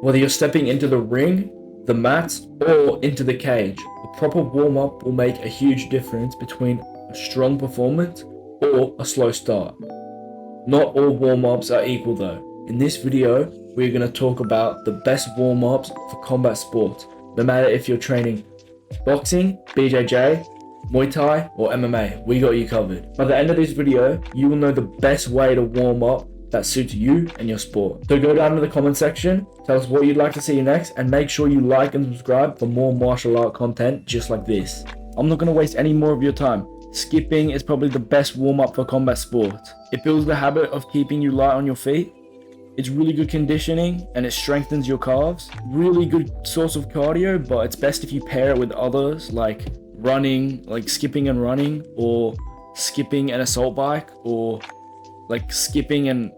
Whether you're stepping into the ring, the mats, or into the cage, a proper warm-up will make a huge difference between a strong performance or a slow start. Not all warm-ups are equal though. In this video, we're going to talk about the best warm-ups for combat sports, no matter if you're training boxing, BJJ, Muay Thai, or MMA, we got you covered. By the end of this video, you will know the best way to warm up that suits you and your sport. So go down to the comment section, tell us what you'd like to see next, and make sure you like and subscribe for more martial art content just like this. I'm not going to waste any more of your time. Skipping is probably the best warm-up for combat sports. It builds the habit of keeping you light on your feet. It's really good conditioning and it strengthens your calves. Really good source of cardio, but it's best if you pair it with others like running, like skipping and running, or skipping and assault bike, or like skipping and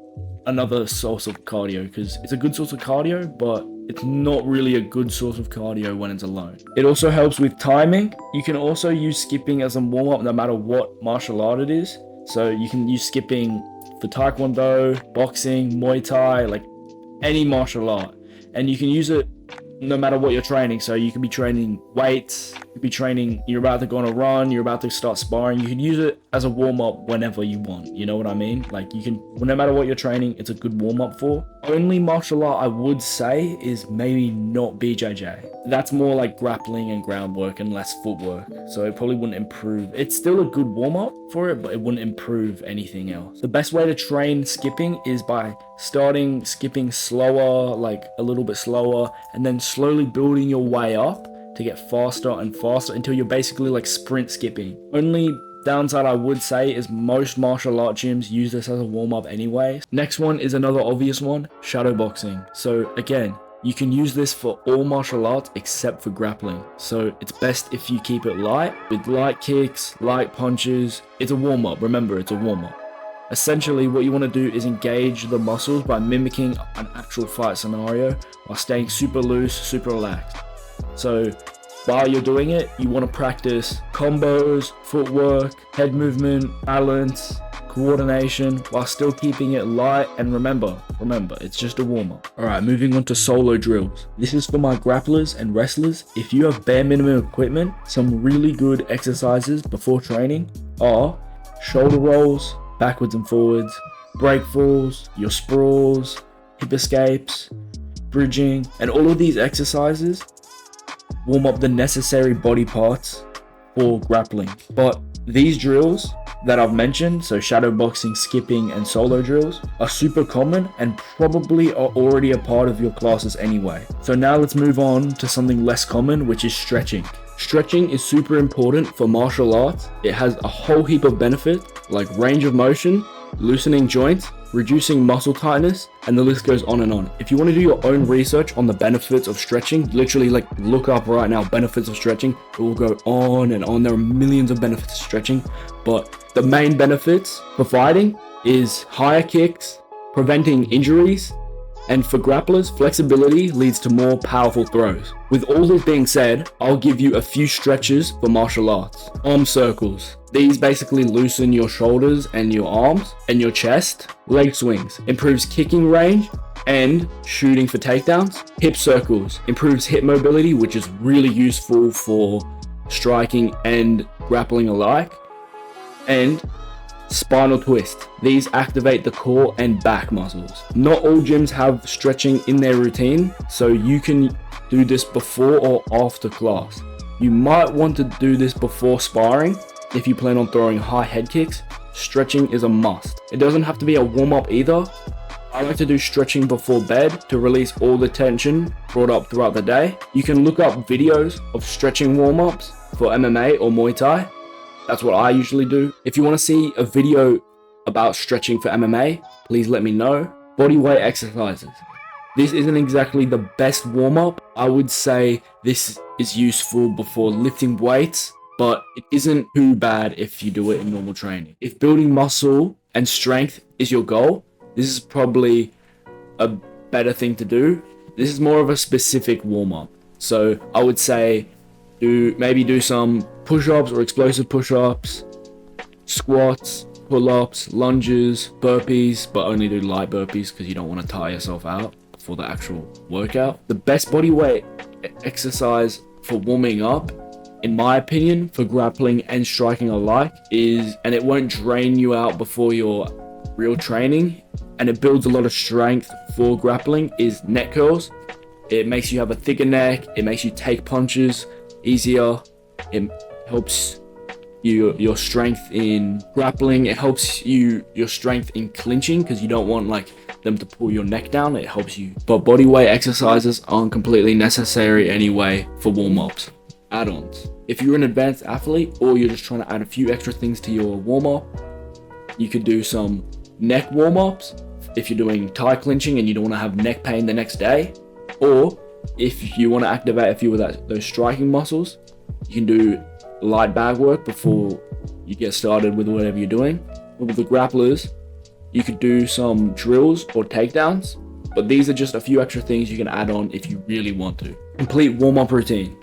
another source of cardio, because it's a good source of cardio, but it's not really a good source of cardio when it's alone. It also helps with timing. You can also use skipping as a warm-up no matter what martial art it is. So you can use skipping for taekwondo, boxing, Muay Thai, like any martial art. And you can use it no matter what you're training. So you could be training weights, you could be training, you're about to go on a run, you're about to start sparring. You can use it as a warm-up whenever you want, you know what I mean? Like you can, no matter what you're training, it's a good warm-up for. Only martial art I would say is maybe not BJJ. That's more like grappling and groundwork and less footwork, so it probably wouldn't improve. It's still a good warm-up for it, but it wouldn't improve anything else. The best way to train skipping is by starting skipping slower, like a little bit slower, and then slowly building your way up to get faster and faster until you're basically like sprint skipping. Only downside I would say is most martial art gyms use this as a warm-up anyway. Next one is another obvious one, shadow boxing. So again, you can use this for all martial arts except for grappling. So it's best if you keep it light, with light kicks, light punches. It's a warm-up, remember, it's a warm-up. Essentially, what you want to do is engage the muscles by mimicking an actual fight scenario while staying super loose, super relaxed. So while you're doing it, you want to practice combos, footwork, head movement, balance, coordination, while still keeping it light. And remember, it's just a warm-up. Alright, moving on to solo drills. This is for my grapplers and wrestlers. If you have bare minimum equipment, some really good exercises before training are shoulder rolls, backwards and forwards, break falls, your sprawls, hip escapes, bridging, and all of these exercises warm up the necessary body parts for grappling. But these drills that I've mentioned, so shadow boxing, skipping, and solo drills, are super common and probably are already a part of your classes anyway. So now let's move on to something less common, which is stretching. Stretching is super important for martial arts. It has a whole heap of benefits like range of motion, loosening joints, reducing muscle tightness, and the list goes on and on. If you want to do your own research on the benefits of stretching, literally like look up right now benefits of stretching. It will go on and on. There are millions of benefits of stretching, but the main benefits for fighting is higher kicks, preventing injuries, and for grapplers, flexibility leads to more powerful throws. With all this being said, I'll give you a few stretches for martial arts. Arm circles. These basically loosen your shoulders and your arms and your chest. Leg swings. Improves kicking range and shooting for takedowns. Hip circles. Improves hip mobility, which is really useful for striking and grappling alike. And spinal twist. These activate the core and back muscles. Not all gyms have stretching in their routine, so you can do this before or after class. You might want to do this before sparring. If you plan on throwing high head kicks, stretching is a must. It doesn't have to be a warm-up either. I like to do stretching before bed to release all the tension brought up throughout the day. You can look up videos of stretching warm-ups for MMA or Muay Thai. That's what I usually do. If you want to see a video about stretching for MMA, please let me know. Bodyweight exercises. This isn't exactly the best warm-up. I would say this is useful before lifting weights, but it isn't too bad if you do it in normal training. If building muscle and strength is your goal, this is probably a better thing to do. This is more of a specific warm-up. So I would say maybe do some push-ups or explosive push-ups, squats, pull-ups, lunges, burpees, but only do light burpees because you don't want to tire yourself out. for the actual workout. The best body weight exercise for warming up, in my opinion, for grappling and striking alike is, and it won't drain you out before your real training, and it builds a lot of strength for grappling, is neck curls. It makes you have a thicker neck, it makes you take punches easier, it helps your strength in grappling, it helps your strength in clinching because you don't want like them to pull your neck down. It helps you, but body weight exercises aren't completely necessary anyway for warm-ups. Add-ons: if you're an advanced athlete or you're just trying to add a few extra things to your warm-up, you could do some neck warm-ups if you're doing tie clinching and you don't want to have neck pain the next day, or if you want to activate a few of those striking muscles, you can do light bag work before you get started with whatever you're doing. But with the grapplers, you could do some drills or takedowns, but these are just a few extra things you can add on if you really want to. Complete warm-up routine.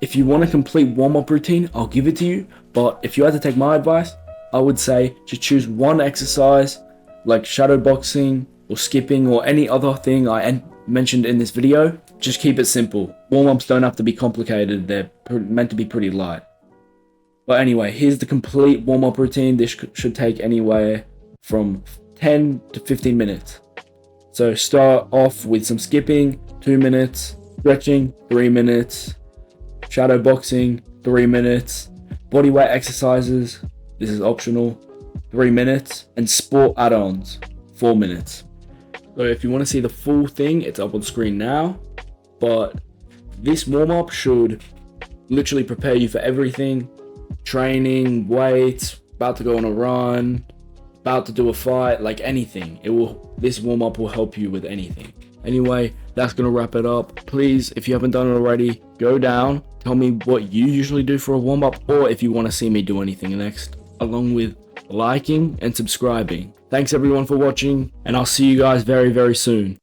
If you want a complete warm-up routine, I'll give it to you, but if you had to take my advice, I would say just choose one exercise like shadow boxing or skipping or any other thing I mentioned in this video. Just keep it simple. Warm-ups don't have to be complicated, they're meant to be pretty light. But anyway, here's the complete warm-up routine. This should take anywhere from 10 to 15 minutes. So start off with some skipping, 2 minutes, stretching, 3 minutes, shadow boxing, 3 minutes, body weight exercises, this is optional, 3 minutes, and sport add-ons, 4 minutes. So if you want to see the full thing, it's up on screen now, but this warm-up should literally prepare you for everything: training, weights, about to go on a run, about to do a fight, like anything. This warm-up will help you with anything. Anyway, that's gonna wrap it up. Please, if you haven't done it already, go down, tell me what you usually do for a warm-up, or if you want to see me do anything next, along with liking and subscribing. Thanks everyone for watching, and I'll see you guys very, very soon.